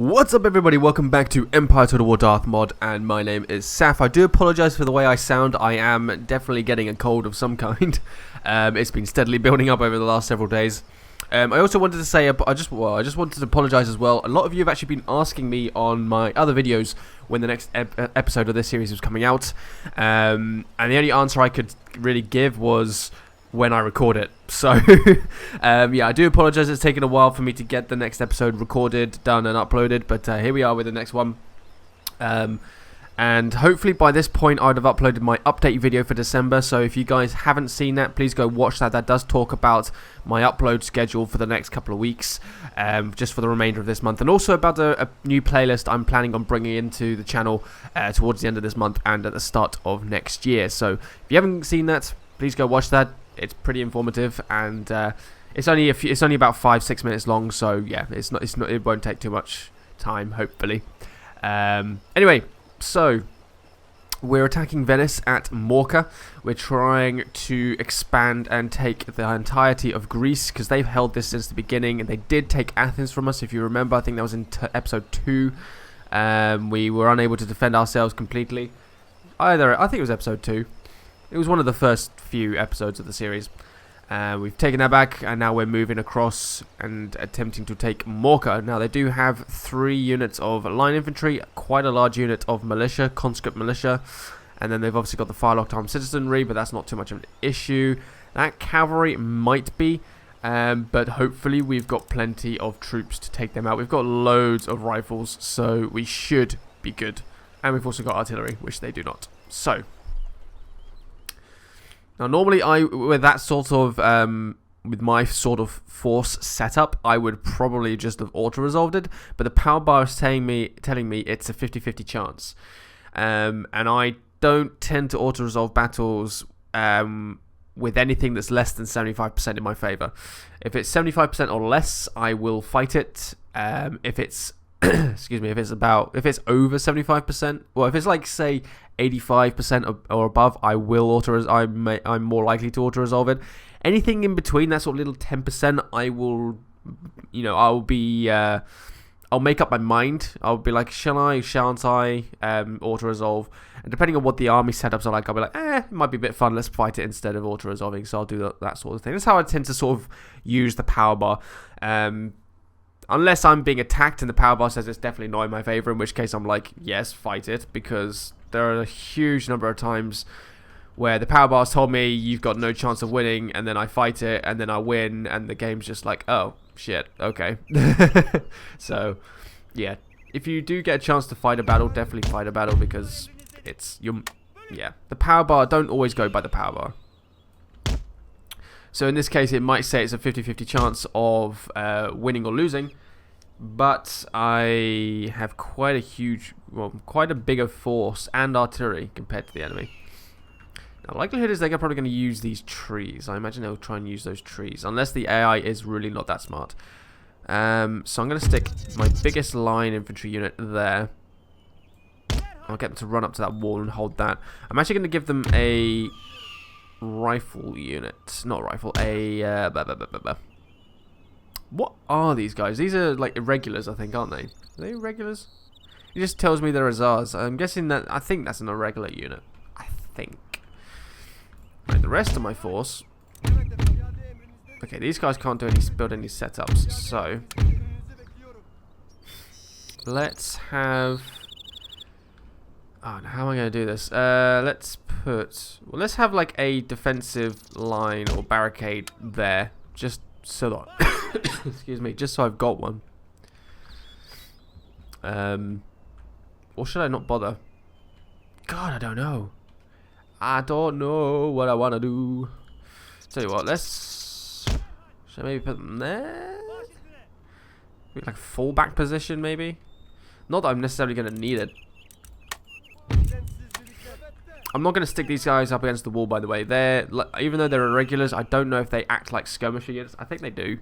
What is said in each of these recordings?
What's up everybody, welcome back to Empire Total War Darthmod, and my name is Saf. I do apologise for the way I sound. I am definitely getting a cold of some kind. It's been steadily building up over the last several days. I also wanted to say, I just wanted to apologise as well. A lot of you have actually been asking me on my other videos when the next episode of this series was coming out. And the only answer I could really give was when I record it. So yeah, I do apologize. It's taken a while for me to get the next episode recorded, done and uploaded, but here we are with the next one. And hopefully by this point I'd have uploaded my update video for December, so if you guys haven't seen that, please go watch that. That does talk about my upload schedule for the next couple of weeks, just for the remainder of this month, and also about a new playlist I'm planning on bringing into the channel towards the end of this month and at the start of next year. So if you haven't seen that, please go watch that. It's pretty informative, and it's only about 5-6 minutes long, so yeah, it won't take too much time, hopefully. Anyway, so we're attacking Venice at Mora. We're trying to expand and take the entirety of Greece, because they've held this since the beginning, and they did take Athens from us, if you remember. I think that was in episode 2. We were unable to defend ourselves completely. I think it was episode 2. It was one of the first few episodes of the series. We've taken that back, and now we're moving across and attempting to take Mora. Now, they do have 3 units of line infantry, quite a large unit of militia, conscript militia, and then they've obviously got the firelocked armed citizenry, but that's not too much of an issue. That cavalry might be, but hopefully we've got plenty of troops to take them out. We've got loads of rifles, so we should be good. And we've also got artillery, which they do not. So now, normally, with that sort of, with my sort of force setup, I would probably just have auto-resolved it, but the power bar is telling me it's a 50-50 chance. And I don't tend to auto-resolve battles with anything that's less than 75% in my favor. If it's 75% or less, I will fight it. If it's excuse me, if it's over 75%, well, if it's like, say, 85% or above, I will I'm more likely to auto-resolve it. Anything in between, that sort of little 10%, I will, I'll make up my mind. I'll be like, shan't I auto-resolve? And depending on what the army setups are like, I'll be like, it might be a bit fun, let's fight it instead of auto-resolving, so I'll do that sort of thing. That's how I tend to sort of use the power bar. Unless I'm being attacked and the power bar says it's definitely not in my favor, in which case I'm like, yes, fight it, because there are a huge number of times where the power bar's told me you've got no chance of winning, and then I fight it, and then I win, and the game's just like, oh, shit, okay. So, yeah, if you do get a chance to fight a battle, definitely fight a battle, because the power bar, don't always go by the power bar. So in this case, it might say it's a 50-50 chance of winning or losing, but I have quite a bigger force and artillery compared to the enemy. Now, the likelihood is they're probably going to use these trees. I imagine they'll try and use those trees, unless the AI is really not that smart. So I'm going to stick my biggest line infantry unit there. I'll get them to run up to that wall and hold that. I'm actually going to give them a rifle unit, not rifle, what are these guys? These are like irregulars, I think, aren't they? Are they irregulars? It just tells me they're Azars. I'm guessing that, I think that's an irregular unit. I think. Right, the rest of my force. Okay, these guys can't build any setups, so let's have. Oh, how am I going to do this? Let's have like a defensive line or barricade there, just so that, excuse me, just so I've got one. Or should I not bother? God, I don't know. I don't know what I want to do. Tell you what, should I maybe put them there? Maybe like fallback position, maybe? Not that I'm necessarily going to need it. I'm not going to stick these guys up against the wall, by the way. Even though they're irregulars, I don't know if they act like skirmisher units. I think they do.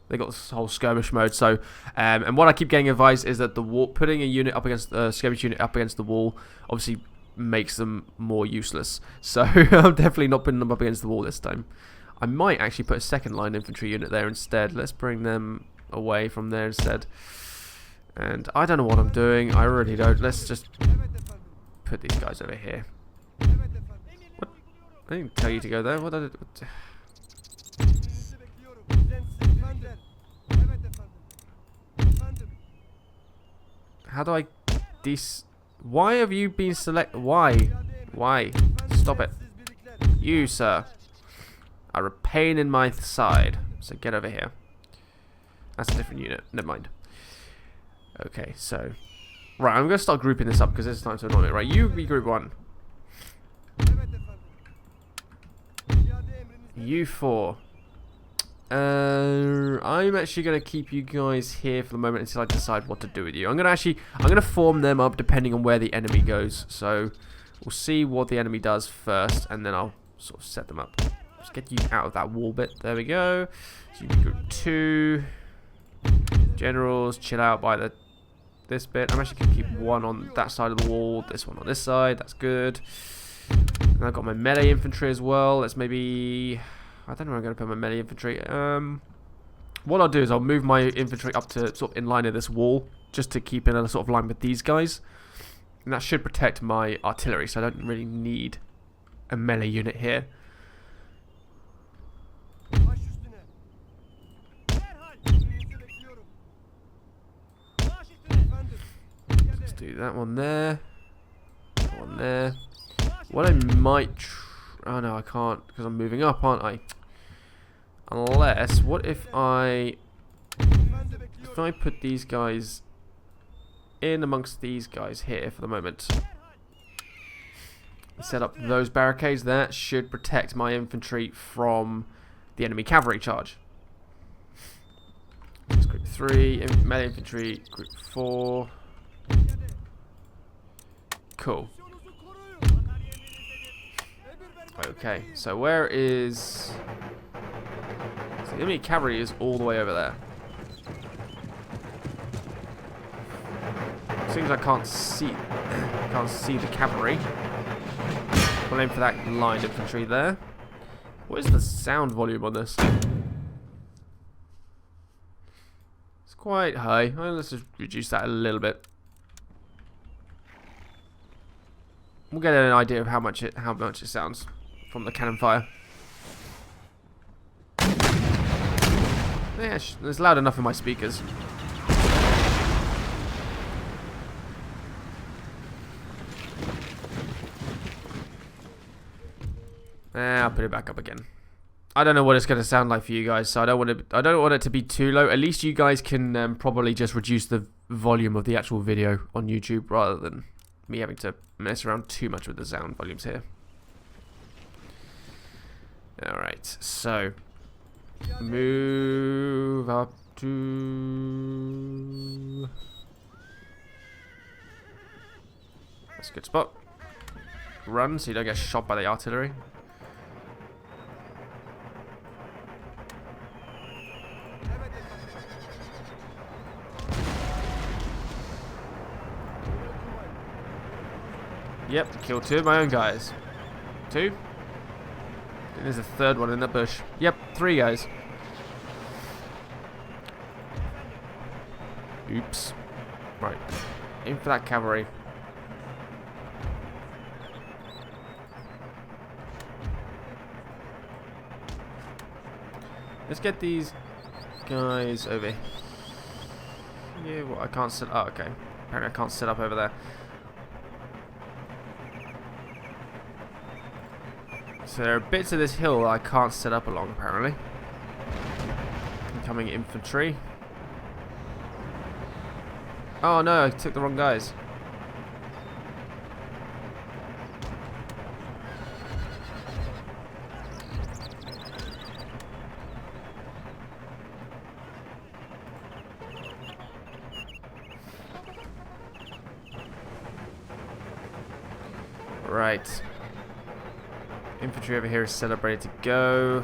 They got this whole skirmish mode. So, and what I keep getting advised is that putting a unit up against skirmish unit up against the wall obviously makes them more useless. So I'm definitely not putting them up against the wall this time. I might actually put a second line infantry unit there instead. Let's bring them away from there instead. And I don't know what I'm doing. I really don't. Let's just put these guys over here. What? I didn't tell you to go there. What did it... How do I... Why have you been selected? Why? Why? Stop it. You, sir, are a pain in my side. So get over here. That's a different unit. Never mind. Okay, so... Right, I'm going to start grouping this up because it's time to annoy me. Right, you be group 1. You 4. I'm actually going to keep you guys here for the moment until I decide what to do with you. I'm going to form them up depending on where the enemy goes. So we'll see what the enemy does first, and then I'll sort of set them up. Just get you out of that wall bit. There we go. So you can group 2. Generals, chill out by this bit. I'm actually going to keep one on that side of the wall, this one on this side. That's good. And I've got my melee infantry as well. Let's maybe... I don't know where I'm going to put my melee infantry. What I'll do is I'll move my infantry up to sort of in line of this wall, just to keep in a sort of line with these guys. And that should protect my artillery, so I don't really need a melee unit here. Let's do that one there. That one there. What I might... Oh no, I can't, because I'm moving up, aren't I? Unless, what if I put these guys in amongst these guys here for the moment. Set up those barricades. That should protect my infantry from the enemy cavalry charge. That's group 3, melee infantry, group 4. Cool. Okay, so where is... So the enemy cavalry is all the way over there. Seems I can't see the cavalry. We'll aim for that line infantry there. What is the sound volume on this? It's quite high. Let's just reduce that a little bit. We'll get an idea of how much it sounds from the cannon fire. Yeah, it's loud enough in my speakers. I'll put it back up again. I don't know what it's going to sound like for you guys, so I don't want it to be too low. At least you guys can probably just reduce the volume of the actual video on YouTube rather than me having to mess around too much with the sound volumes here. Alright, so move up to... That's a good spot. Run so you don't get shot by the artillery. Yep, killed 2 of my own guys. 2? There's a 3rd one in that bush. Yep, 3 guys. Oops. Right. Aim for that cavalry. Let's get these guys over here. Well, I can't set... Oh, okay. Apparently I can't set up over there. So there are bits of this hill that I can't set up along, apparently. Incoming infantry. Oh no, I took the wrong guys. Right. Infantry over here is set up, ready to go.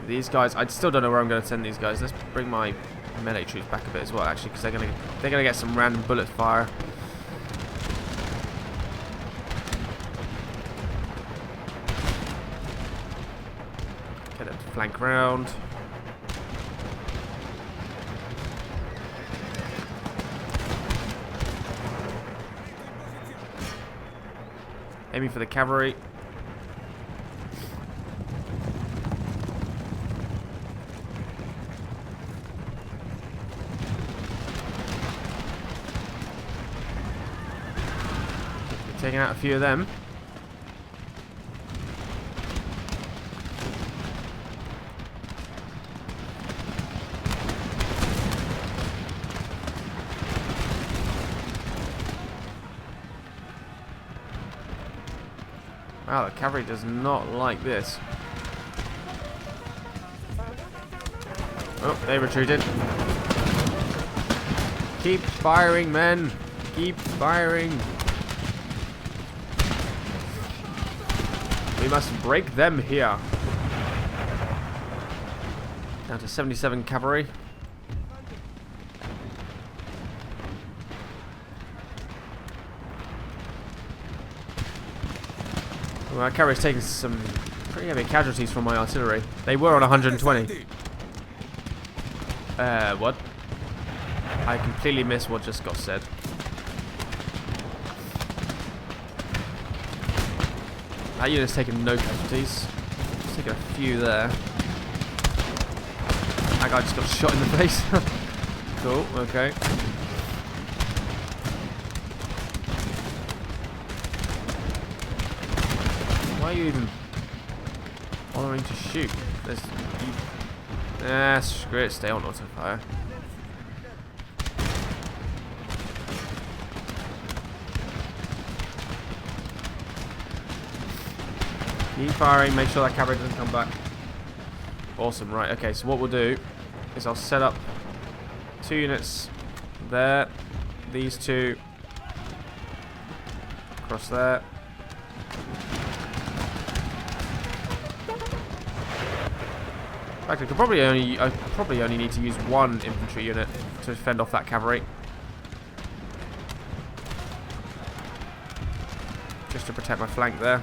These guys, I still don't know where I'm going to send these guys. Let's bring my melee troops back a bit as well, actually, because they're gonna get some random bullet fire. Get them to flank round. Aiming for the cavalry. Taking out a few of them. Wow, the cavalry does not like this. Oh, they retreated. Keep firing, men. Keep firing. We must break them here. Down to 77 cavalry. Well, our cavalry's taking some pretty heavy casualties from my artillery. They were on 120. What? I completely missed what just got said. That unit's taken no casualties. Just taking a few there. That guy just got shot in the face. Cool, okay. Why are you even bothering to shoot? Screw it, stay on auto fire. Keep firing, make sure that cavalry doesn't come back. Awesome, right, okay, so what we'll do is I'll set up 2 units there, these 2 across there. In fact, I probably only need to use 1 infantry unit to fend off that cavalry. Just to protect my flank there.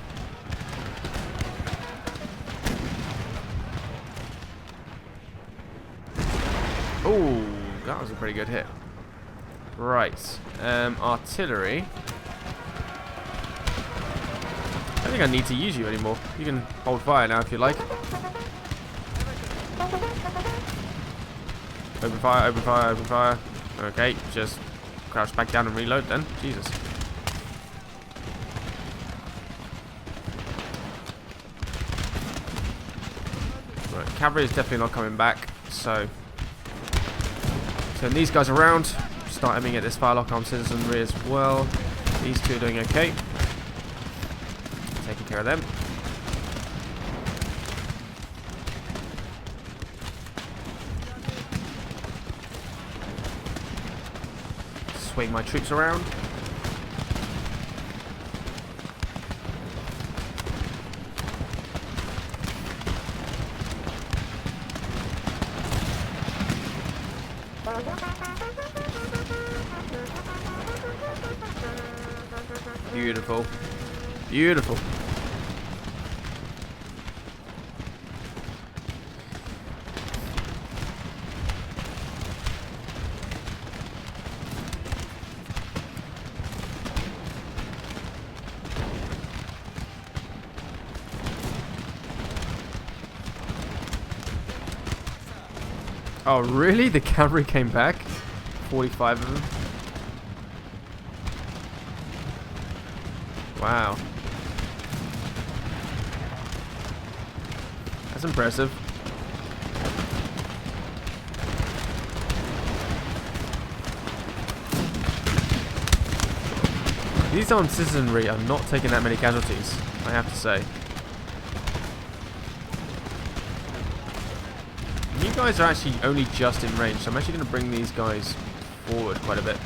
Oh, that was a pretty good hit. Right, artillery. I don't think I need to use you anymore. You can hold fire now if you like. Open fire, open fire, open fire. Okay, just crouch back down and reload then. Jesus. Right, cavalry is definitely not coming back, so turn these guys around. Start aiming at this firelock armed citizenry as well. These 2 are doing okay. Taking care of them. Swing my troops around. Beautiful. Beautiful. Oh, really? The cavalry came back? 45 of them? Wow. That's impressive. These armed citizenry are not taking that many casualties, I have to say. You guys are actually only just in range, so I'm actually going to bring these guys forward quite a bit.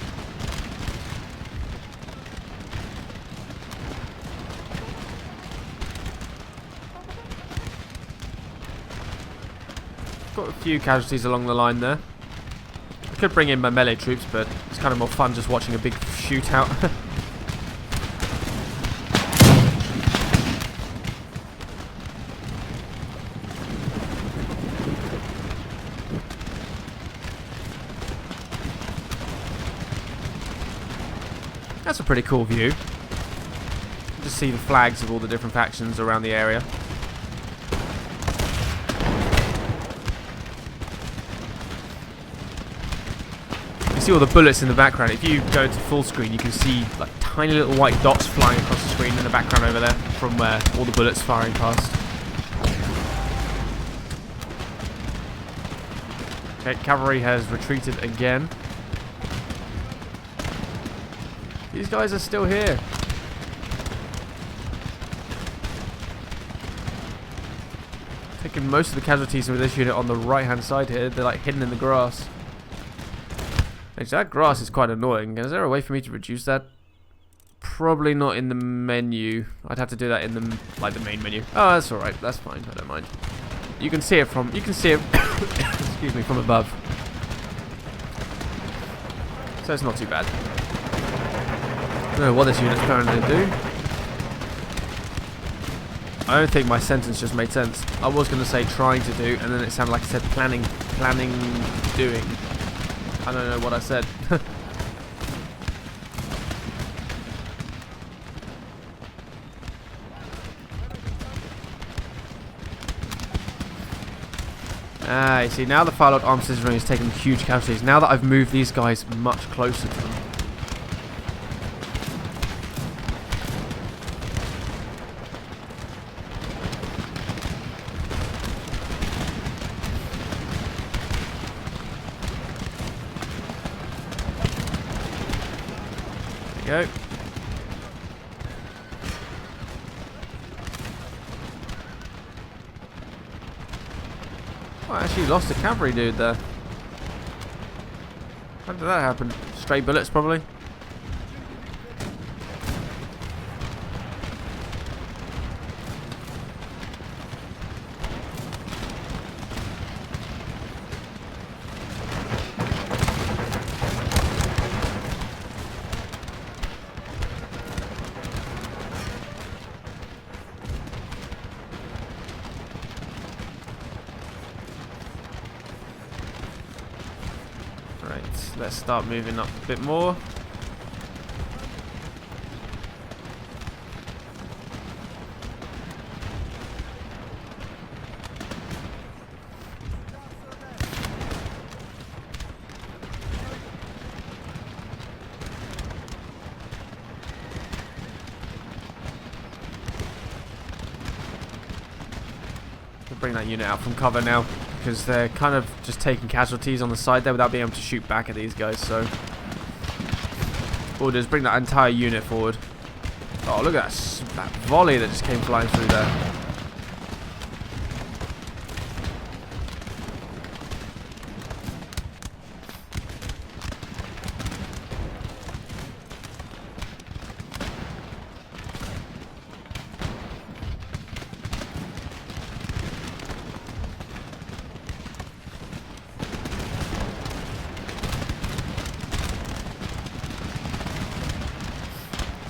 Got a few casualties along the line there. I could bring in my melee troops, but it's kind of more fun just watching a big shootout. That's a pretty cool view. Just see the flags of all the different factions around the area. You see all the bullets in the background. If you go to full screen, you can see like tiny little white dots flying across the screen in the background over there from where all the bullets firing past. Okay, cavalry has retreated again. These guys are still here. Taking most of the casualties with this unit on the right hand side here. They're like hidden in the grass. Actually, that grass is quite annoying. Is there a way for me to reduce that? Probably not in the menu. I'd have to do that in the the main menu. Oh, that's alright. That's fine. I don't mind. You can see it excuse me, from above. So it's not too bad. I don't know what this unit's planning to do. I don't think my sentence just made sense. I was going to say trying to do, and then it sounded like I said planning, doing. I don't know what I said. You see, now the Firelord Armed Citizenry is taking huge casualties. Now that I've moved these guys much closer to them. There you go. Oh, I actually lost a cavalry dude there. How did that happen? Stray bullets, probably. Let's start moving up a bit more. We'll bring that unit out from cover now, because they're kind of just taking casualties on the side there without being able to shoot back at these guys. So we'll just bring that entire unit forward. Oh, look at that volley that just came flying through there.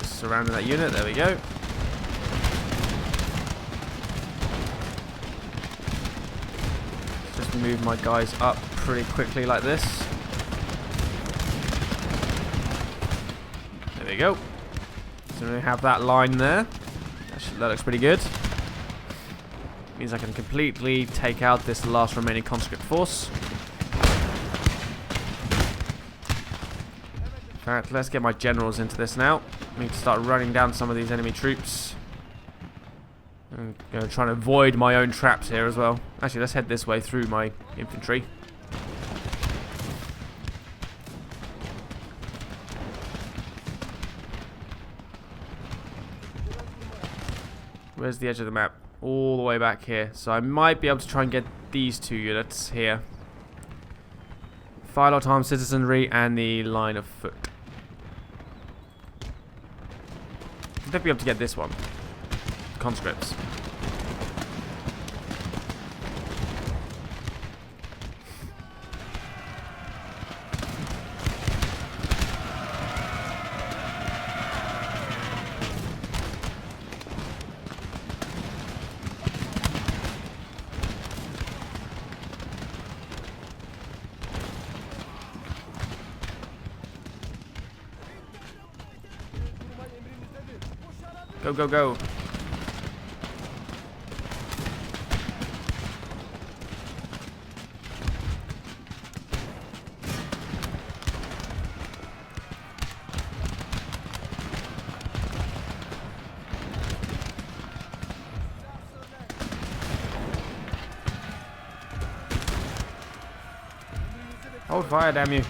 Surrounding that unit, there we go. Just move my guys up pretty quickly like this. There we go. So we have that line there. That looks pretty good. Means I can completely take out this last remaining conscript force. Alright, let's get my generals into this now. I need to start running down some of these enemy troops. I'm going to try and avoid my own traps here as well. Actually, let's head this way through my infantry. Where's the edge of the map? All the way back here. So I might be able to try and get these two units here. Firelord Armed Citizenry and the line of foot. I'll definitely be able to get this one. Conscripts. Go, go, go. Hold fire, damn you.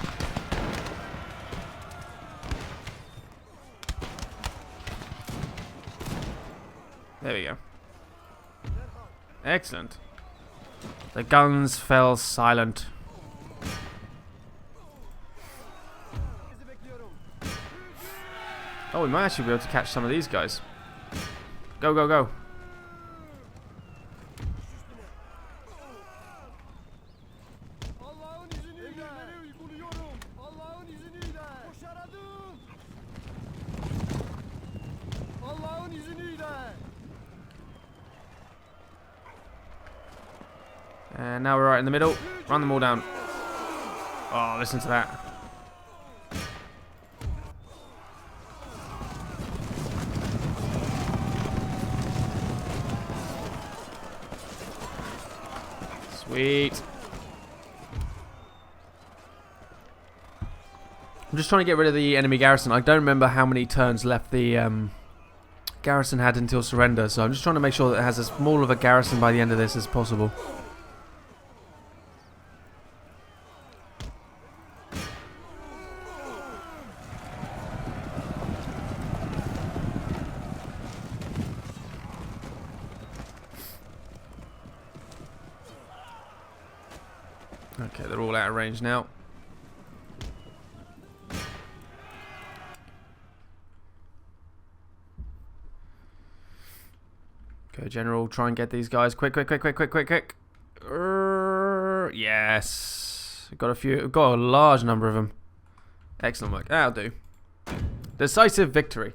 There we go. Excellent. The guns fell silent. Oh, we might actually be able to catch some of these guys. Go, go, go. And now we're right in the middle. Run them all down. Oh, listen to that. Sweet. I'm just trying to get rid of the enemy garrison. I don't remember how many turns left the garrison had until surrender, so I'm just trying to make sure that it has as small of a garrison by the end of this as possible. Okay, they're all out of range now. Go, General. Try and get these guys. Quick, quick, quick, quick, quick, quick, quick. Yes. Got a few. Got a large number of them. Excellent work. That'll do. Decisive victory.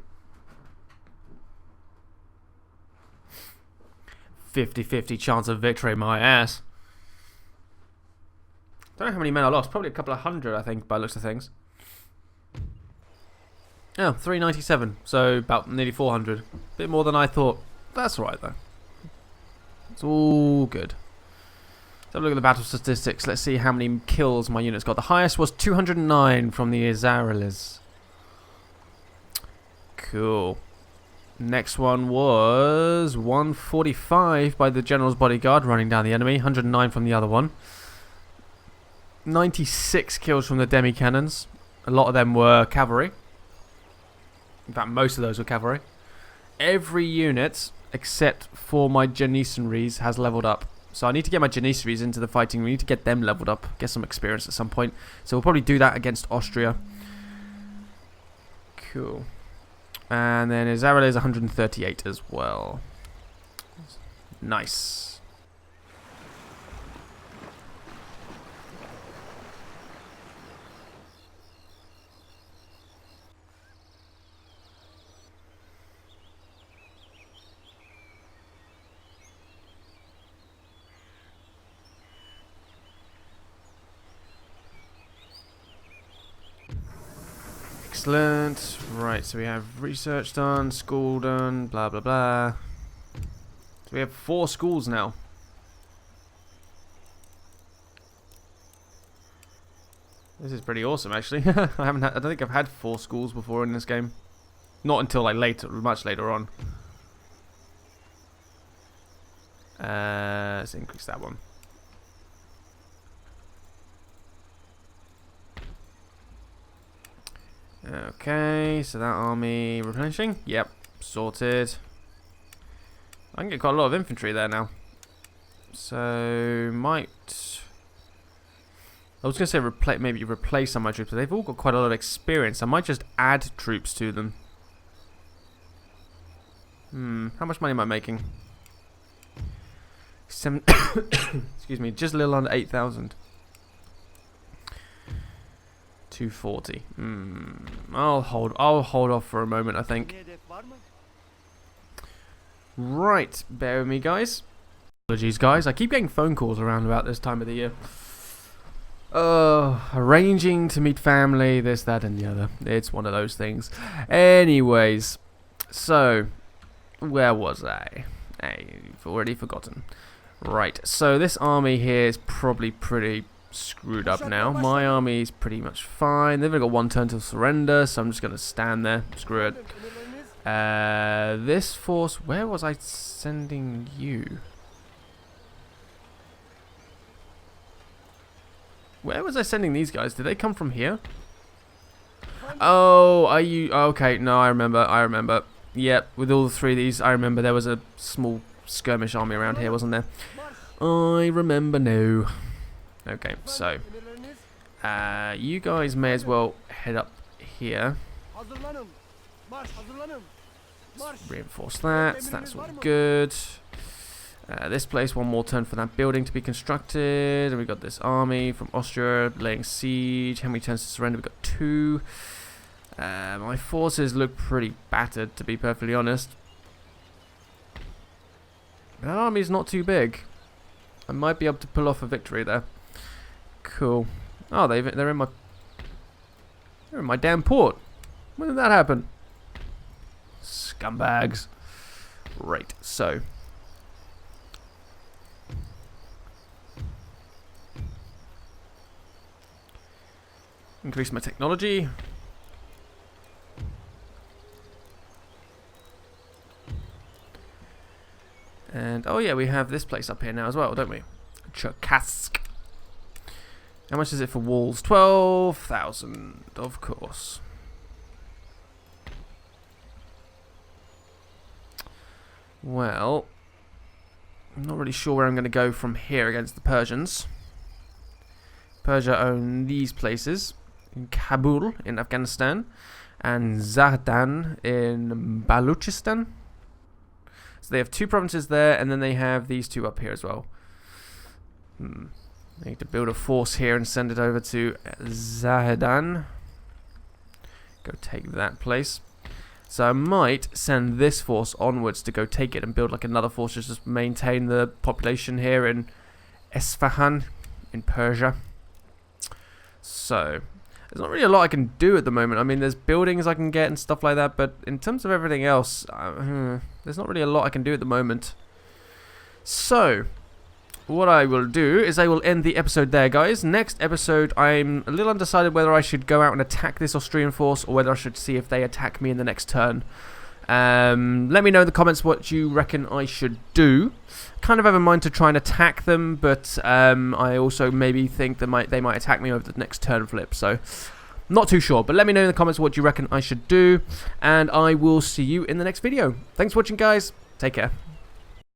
50-50 chance of victory, my ass. Don't know how many men I lost. Probably a couple of hundred, I think, by the looks of things. Oh, 397. So about nearly 400. Bit more than I thought. That's alright, though. It's all good. Let's have a look at the battle statistics. Let's see how many kills my units got. The highest was 209 from the Israelis. Cool. Next one was 145 by the General's Bodyguard running down the enemy. 109 from the other one. 96 kills from the demi-cannons. A lot of them were cavalry. In fact, most of those were cavalry. Every unit, except for my Janissaries, has leveled up. So I need to get my Janissaries into the fighting. We need to get them leveled up. Get some experience at some point. So we'll probably do that against Austria. Cool. And then Israel is 138 as well. Nice. Excellent. Right, so we have research done, school done, blah blah blah. So we have 4 schools now. This is pretty awesome, actually. I don't think I've had 4 schools before in this game. Not until like later, much later on. Let's increase that one. Okay, so that army replenishing. Yep, sorted. I can get quite a lot of infantry there now. So, might... I was going to say maybe replace some of my troops, but they've all got quite a lot of experience. I might just add troops to them. How much money am I making? Excuse me, just a little under 8,000. 240. I'll hold off for a moment, I think. Right, bear with me, guys. Apologies, guys. I keep getting phone calls around about this time of the year. Arranging to meet family, this, that, and the other. It's one of those things. Anyways, so where was I? I've already forgotten. Right, so this army here is probably pretty screwed up now. My army is pretty much fine. They've only got 1 turn to surrender, so I'm just going to stand there. Screw it. This force, where was I sending you? Where was I sending these guys? Did they come from here? Oh, are you... Okay, no, I remember. Yep, with all 3 of these, I remember there was a small skirmish army around here, wasn't there? I remember now. Okay, so... you guys may as well head up here. Let's reinforce that. That's all good. This place, 1 more turn for that building to be constructed. And we've got this army from Austria laying siege. How many turns to surrender? We've got 2. My forces look pretty battered, to be perfectly honest. That army's not too big. I might be able to pull off a victory there. Cool. Oh, they're in my damn port. When did that happen? Scumbags. Right, so increase my technology. And oh yeah, we have this place up here now as well, don't we? Cherkassk. How much is it for walls? 12,000, of course. Well, I'm not really sure where I'm going to go from here against the Persians. Persia own these places. In Kabul, in Afghanistan. And Zahdan in Baluchistan. So they have 2 provinces there, and then they have these 2 up here as well. They need to build a force here and send it over to Zahedan. Go take that place. So I might send this force onwards to go take it and build like another force to just maintain the population here in Esfahan in Persia. So there's not really a lot I can do at the moment. I mean, there's buildings I can get and stuff like that, but in terms of everything else, there's not really a lot I can do at the moment. So what I will do is I will end the episode there, guys. Next episode, I'm a little undecided whether I should go out and attack this Austrian force or whether I should see if they attack me in the next turn. Let me know in the comments what you reckon I should do. Kind of have in mind to try and attack them, but I also maybe think that they might attack me over the next turn flip. So, not too sure. But let me know in the comments what you reckon I should do, and I will see you in the next video. Thanks for watching, guys. Take care.